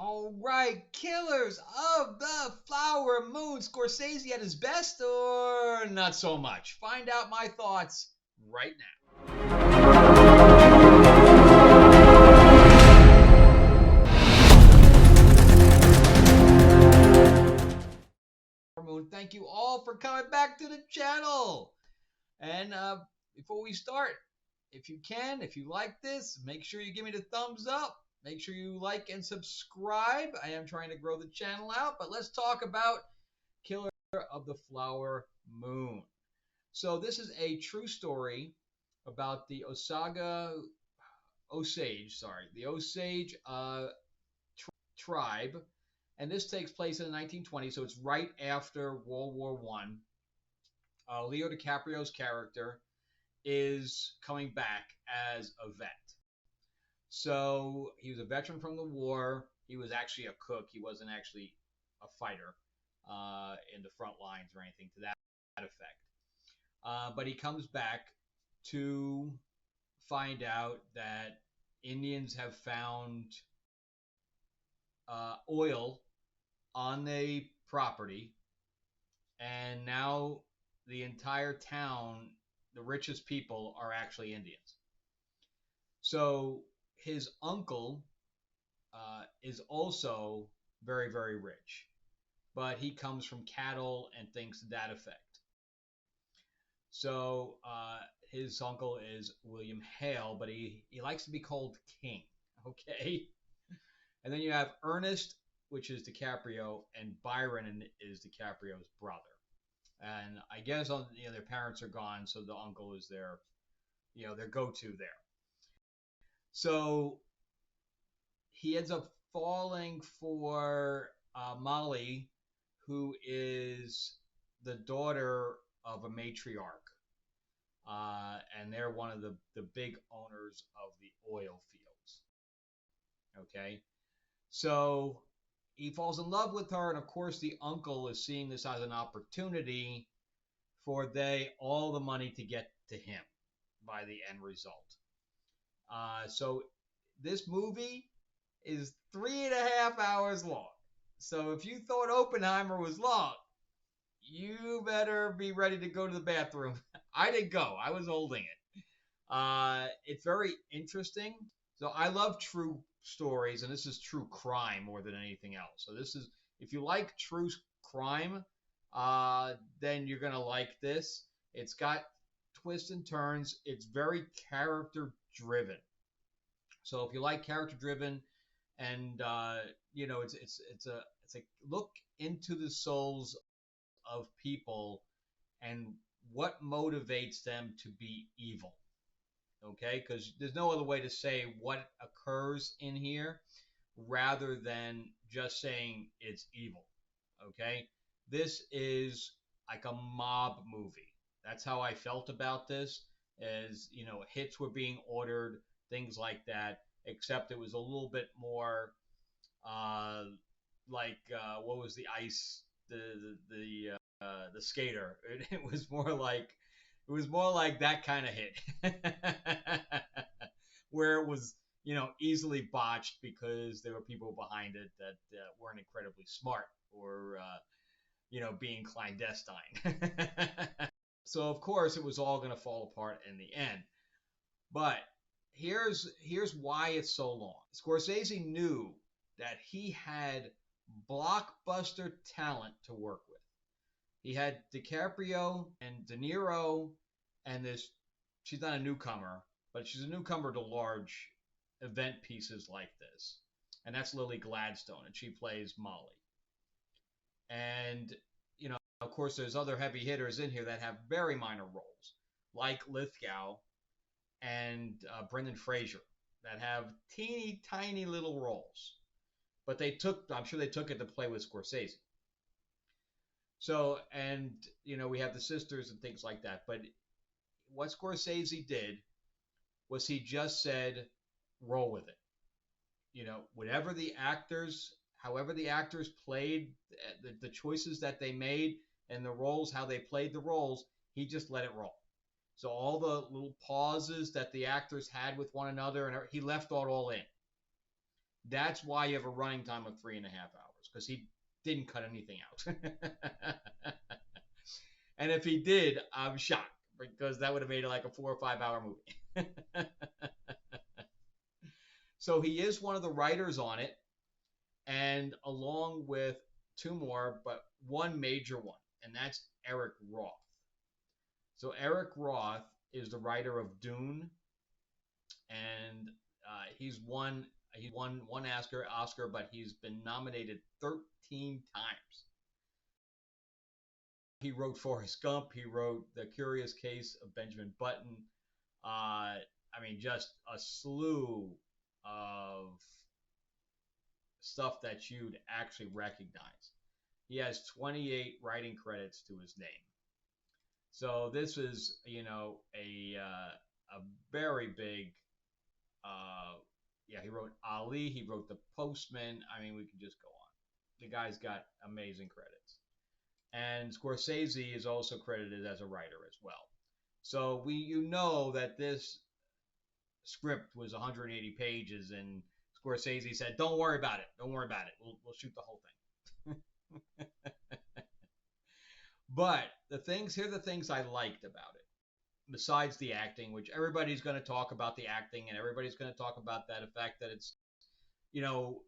All right, Killers of the Flower Moon. Scorsese at his best or not so much? Find out my thoughts right now. Moon, thank you all for coming back to the channel. And before we start, if you can, if you like this, make sure you give me the thumbs up. Make sure you like and subscribe. I am trying to grow the channel out, but let's talk about Killer of the Flower Moon. So this is a true story about the the Osage tribe, and this takes place in the 1920s. So it's right after World War One. Leo DiCaprio's character is coming back as a vet. So he was a veteran from the war. He was actually a cook. He wasn't actually a fighter in the front lines or anything to that effect. But he comes back to find out that Indians have found oil on the property, and now the entire town, the richest people, are actually Indians. So his uncle is also very, very rich, but he comes from cattle and things to that effect. So his uncle is William Hale, but he likes to be called King. Okay. And then you have Ernest, which is DiCaprio, and Byron is DiCaprio's brother. And I guess their parents are gone, so the uncle is their go-to there. So he ends up falling for Molly, who is the daughter of a matriarch. And they're one of the big owners of the oil fields. Okay. So he falls in love with her, and of course the uncle is seeing this as an opportunity for all the money to get to him by the end result. So this movie is 3.5 hours long. So if you thought Oppenheimer was long, you better be ready to go to the bathroom. I didn't go. I was holding it. It's very interesting. So I love true stories, and this is true crime more than anything else. So this is, if you like true crime, then you're going to like this. It's got twists and turns. It's very character driven. So if you like character driven, and it's a look into the souls of people and what motivates them to be evil. Okay, because there's no other way to say what occurs in here rather than just saying it's evil. Okay, this is like a mob movie. That's how I felt about this. As hits were being ordered, things like that. Except it was a little bit more what was the ice, the skater. It was more like that kind of hit, where it was easily botched because there were people behind it that weren't incredibly smart or being clandestine. So of course it was all going to fall apart in the end. But here's why it's so long. Scorsese knew that he had blockbuster talent to work with. He had DiCaprio and De Niro, and she's not a newcomer, but she's a newcomer to large event pieces like this. And that's Lily Gladstone, and she plays Molly. And, of course, there's other heavy hitters in here that have very minor roles, like Lithgow and Brendan Fraser, that have teeny tiny little roles. But I'm sure they took it to play with Scorsese. So, and, we have the sisters and things like that. But what Scorsese did was he just said, roll with it. However the actors played, the choices that they made and the roles, how they played the roles, he just let it roll. So all the little pauses that the actors had with one another, and he left that all in. That's why you have a running time of 3.5 hours, because he didn't cut anything out. And if he did, I'm shocked, because that would have made it like a 4 or 5 hour movie. So he is one of the writers on it, and along with two more, but one major one, and that's Eric Roth. So Eric Roth is the writer of Dune, and he's won one Oscar, but he's been nominated 13 times. He wrote Forrest Gump. He wrote The Curious Case of Benjamin Button. I mean, just a slew of stuff that you'd actually recognize. He has 28 writing credits to his name. So this is, a very big. Uh, yeah, he wrote Ali. He wrote The Postman. I mean, we could just go on. The guy's got amazing credits. And Scorsese is also credited as a writer as well. So you know that this script was 180 pages, and Scorsese said, "Don't worry about it. Don't worry about it. We'll shoot the whole thing." But here are the things I liked about it. Besides the acting, which everybody's going to talk about the acting, and everybody's going to talk about that fact that it's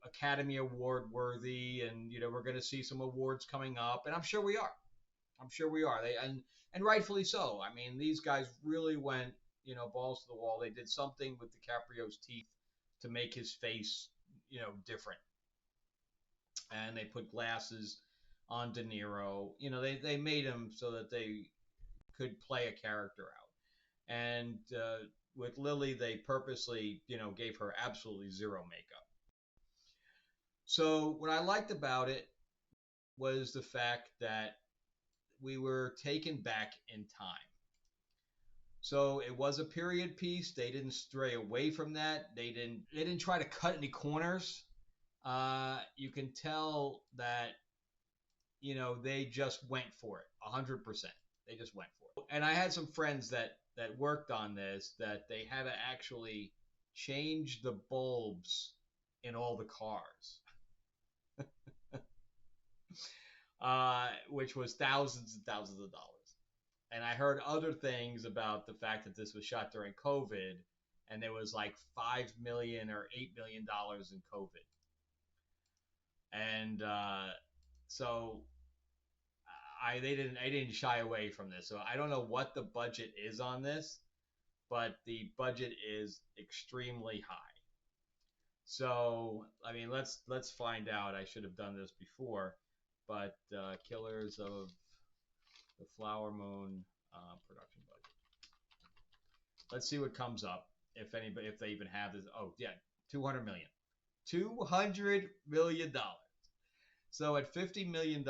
Academy Award worthy, and we're going to see some awards coming up, and I'm sure we are. I'm sure we are. And rightfully so. I mean, these guys really went, balls to the wall. They did something with DiCaprio's teeth to make his face, different. And they put glasses on De Niro. They made him so that they could play a character out. And with Lily, they purposely, gave her absolutely zero makeup. So what I liked about it was the fact that we were taken back in time. So it was a period piece. They didn't stray away from that. They didn't try to cut any corners. You can tell that they just went for it 100%. They just went for it. And I had some friends that worked on this, that they had to actually change the bulbs in all the cars. Which was thousands and thousands of dollars. And I heard other things about the fact that this was shot during COVID, and there was like $5 million or $8 million in COVID. And so they didn't shy away from this. So I don't know what the budget is on this, but the budget is extremely high. So I mean, let's find out. I should have done this before, but Killers of the Flower Moon production budget. Let's see what comes up. If they even have this. Oh yeah, 200 million. $200 million. So at $50 million,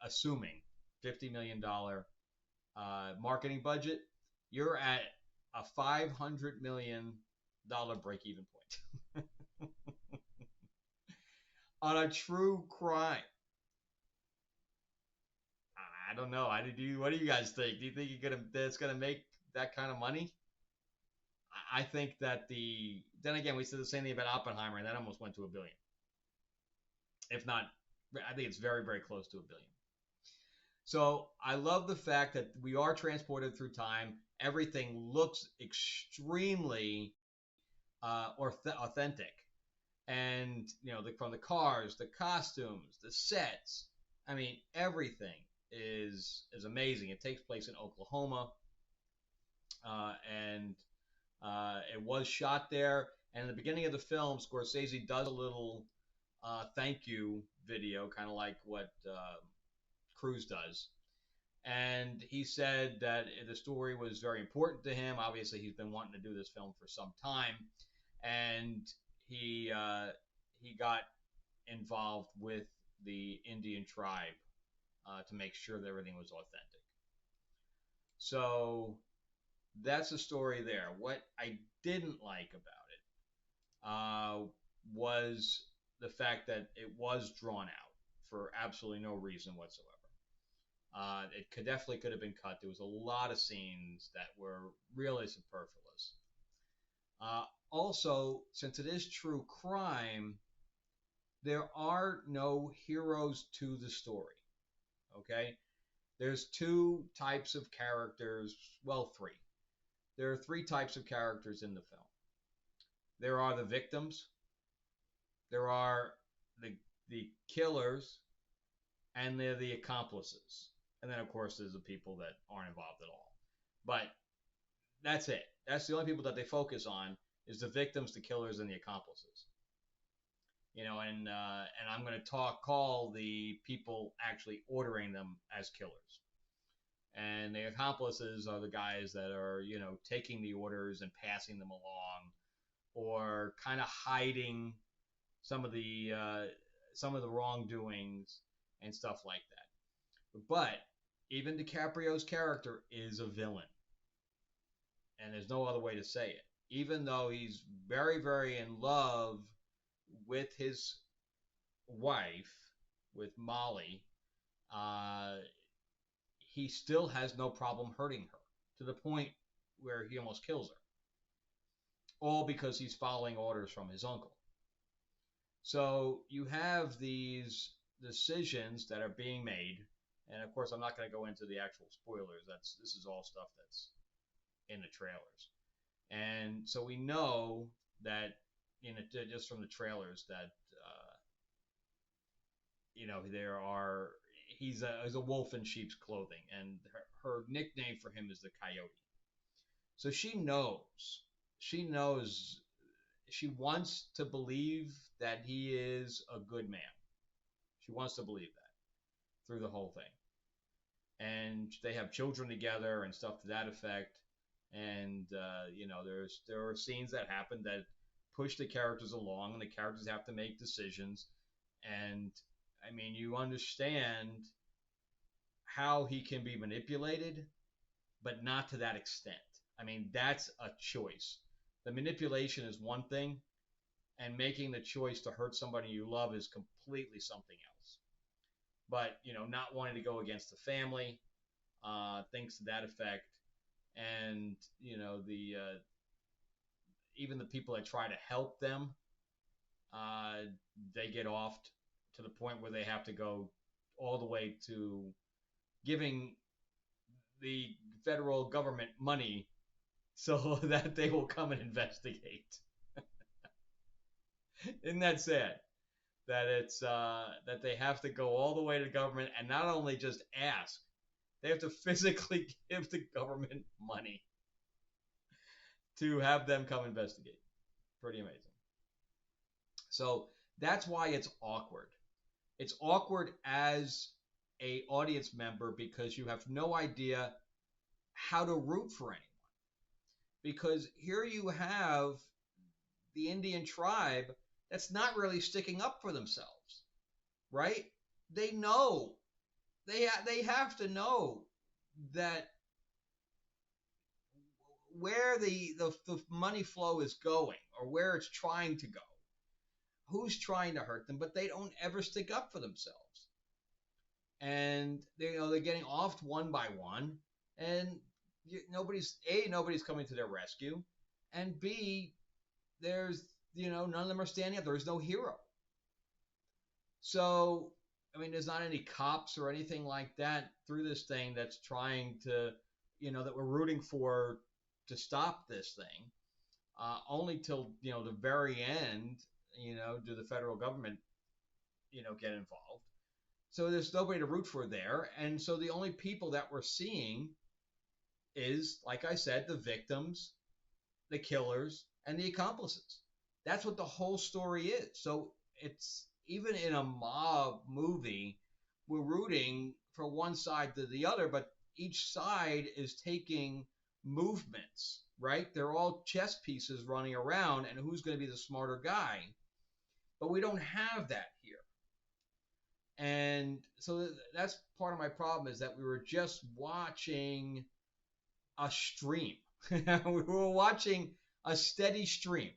assuming $50 million marketing budget, you're at a $500 million break even point on a true crime. I don't know. What do you guys think? Do you think it's gonna make that kind of money? I think that then again, we said the same thing about Oppenheimer, and that almost went to $1 billion. If not, I think it's very, very close to $1 billion. So I love the fact that we are transported through time. Everything looks extremely authentic, and from the cars, the costumes, the sets. I mean, everything is amazing. It takes place in Oklahoma, and it was shot there. And in the beginning of the film, Scorsese does a little thank you video, kind of like what Cruise does. And he said that the story was very important to him. Obviously, he's been wanting to do this film for some time, and he got involved with the Indian tribe to make sure that everything was authentic. So that's the story there. What I didn't like about it was the fact that it was drawn out for absolutely no reason whatsoever. It definitely could have been cut. There was a lot of scenes that were really superfluous. also, since it is true crime, there are no heroes to the story. Okay? There's two types of characters, well, three. There are three types of characters in the film. There are the victims, there are the killers, and they're the accomplices. And then, of course, there's the people that aren't involved at all. But that's it. That's the only people that they focus on is the victims, the killers, and the accomplices. And I'm going to call the people actually ordering them as killers. And the accomplices are the guys that are, taking the orders and passing them along, or kind of hiding some of the wrongdoings and stuff like that. But even DiCaprio's character is a villain, and there's no other way to say it. Even though he's very, very in love with his wife, with Molly, uh, he still has no problem hurting her to the point where he almost kills her, all because he's following orders from his uncle. So you have these decisions that are being made, and of course I'm not going to go into the actual spoilers. This is all stuff that's in the trailers, and so we know that just from the trailers that there are he's a wolf in sheep's clothing, and her nickname for him is the Coyote. So she knows she wants to believe that he is a good man. She wants to believe that through the whole thing. And they have children together and stuff to that effect. And there are scenes that happen that push the characters along, and the characters have to make decisions. And I mean, you understand how he can be manipulated, but not to that extent. I mean, that's a choice. The manipulation is one thing, and making the choice to hurt somebody you love is completely something else. But not wanting to go against the family, things to that effect, and the even the people that try to help them, they get off to the point where they have to go all the way to giving the federal government money so that they will come and investigate. Isn't that sad? That it's that they have to go all the way to government and not only just ask, they have to physically give the government money to have them come investigate. Pretty amazing. So that's why it's awkward. It's awkward as a audience member because you have no idea how to root for anyone. Because here you have the Indian tribe that's not really sticking up for themselves, right? They know, they have to know that where the money flow is going, or where it's trying to go, who's trying to hurt them, but they don't ever stick up for themselves. And they're getting offed one by one, and nobody's coming to their rescue, and B, there's none of them are standing up. There's no hero. So I mean, there's not any cops or anything like that through this thing that's trying to that we're rooting for to stop this thing. Only till the very end, do the federal government get involved. So there's nobody to root for there, and so the only people that we're seeing is, like I said, the victims, the killers, and the accomplices. That's what the whole story is. So it's, even in a mob movie, we're rooting for one side to the other, but each side is taking movements, right? They're all chess pieces running around, and who's going to be the smarter guy? But we don't have that here. And so that's part of my problem, is that we were just watching a stream. We were watching a steady stream.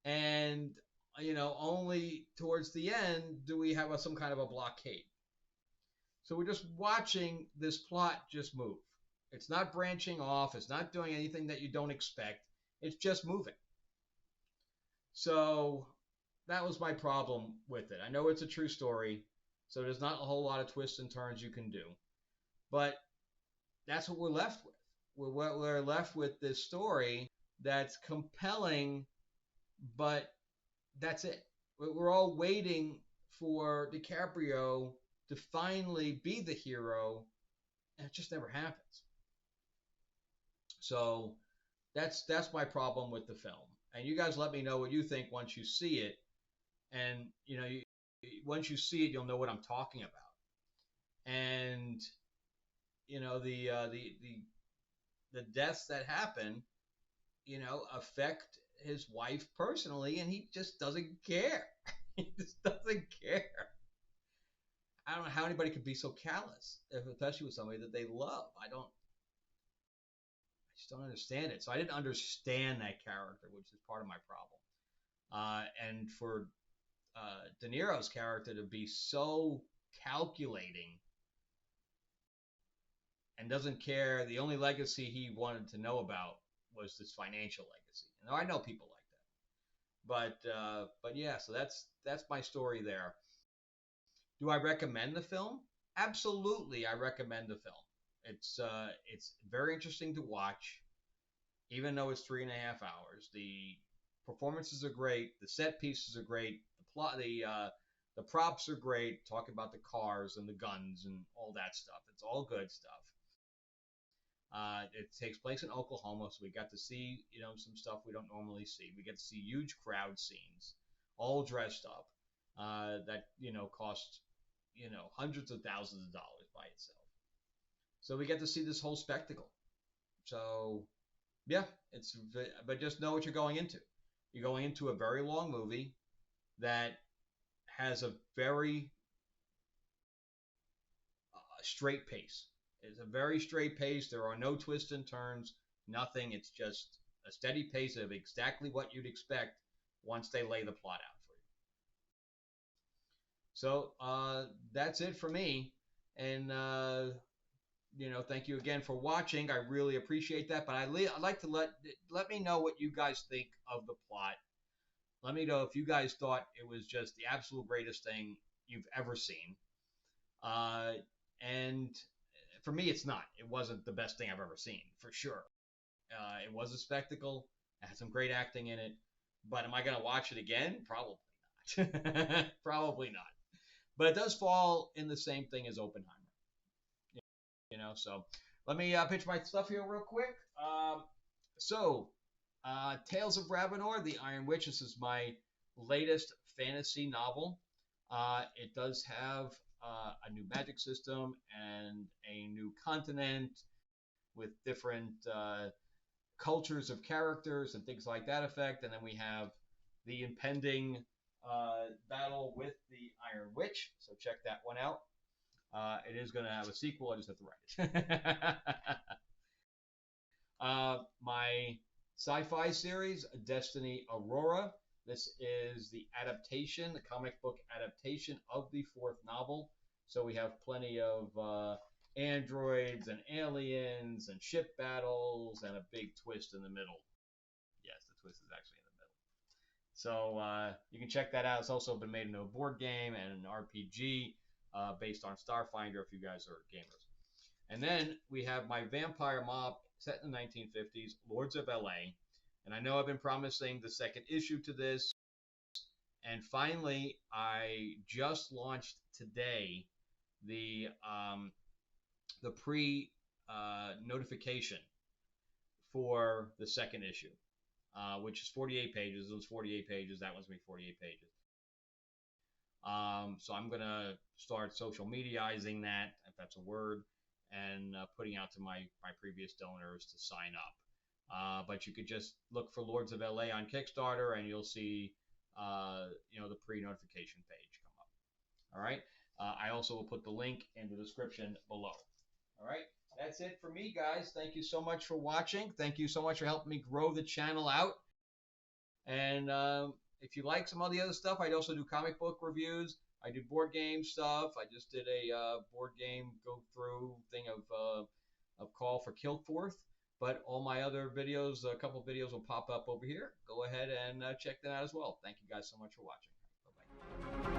And, only towards the end do we have some kind of a blockade. So we're just watching this plot just move. It's not branching off. It's not doing anything that you don't expect. It's just moving. So that was my problem with it. I know it's a true story, so there's not a whole lot of twists and turns you can do, but that's what we're left with. We're left with this story that's compelling, but that's it. We're all waiting for DiCaprio to finally be the hero, and it just never happens. So that's my problem with the film. And you guys let me know what you think once you see it. And once you see it, you'll know what I'm talking about. And the deaths that happen, affect his wife personally, and he just doesn't care. He just doesn't care. I don't know how anybody could be so callous, especially with somebody that they love. I just don't understand it. So I didn't understand that character, which is part of my problem. And for De Niro's character to be so calculating and doesn't care, the only legacy he wanted to know about was this financial legacy. And I know people like that, but yeah. So that's my story there. Do I recommend the film? Absolutely, I recommend the film. It's very interesting to watch, even though it's 3.5 hours. The performances are great. The set pieces are great. The props are great. Talking about the cars and the guns and all that stuff. It's all good stuff. It takes place in Oklahoma, so we got to see some stuff we don't normally see. We get to see huge crowd scenes, all dressed up. That cost hundreds of thousands of dollars by itself. So we get to see this whole spectacle. So yeah, but just know what you're going into. You're going into a very long movie that has a very straight pace. It's a very straight pace. There are no twists and turns, nothing. It's just a steady pace of exactly what you'd expect once they lay the plot out for you. So that's it for me. And thank you again for watching. I really appreciate that. But I'd like to let me know what you guys think of the plot. Let me know if you guys thought it was just the absolute greatest thing you've ever seen. And for me, it's not. It wasn't the best thing I've ever seen, for sure. It was a spectacle. It had some great acting in it. But am I going to watch it again? Probably not. Probably not. But it does fall in the same thing as Oppenheimer. So let me pitch my stuff here real quick. So, Tales of Ravenor, The Iron Witch. This is my latest fantasy novel. It does have a new magic system and a new continent with different cultures of characters and things like that effect. And then we have the impending battle with the Iron Witch. So check that one out. It is going to have a sequel. I just have to write it. My sci-fi series, Destiny Aurora. This is the adaptation, the comic book adaptation of the fourth novel. So we have plenty of androids and aliens and ship battles and a big twist in the middle. Yes, the twist is actually in the middle. So you can check that out. It's also been made into a board game and an RPG based on Starfinder if you guys are gamers. And then we have my vampire mob set in the 1950s, Lords of LA. And I know I've been promising the second issue to this. And finally, I just launched today the pre notification for the second issue, which is 48 pages. It was 48 pages. That one's going to be 48 pages. So I'm going to start social mediaizing that, if that's a word, and putting out to my previous donors to sign up. But you could just look for Lords of LA on Kickstarter, and you'll see the pre-notification page come up. All right. I also will put the link in the description below. All right. That's it for me, guys. Thank you so much for watching. Thank you so much for helping me grow the channel out. And if you like some of the other stuff, I also do comic book reviews. I do board game stuff. I just did a board game go through thing of Call for Kilforth. But all my other videos, a couple videos will pop up over here. Go ahead and check them out as well. Thank you guys so much for watching. Bye-bye.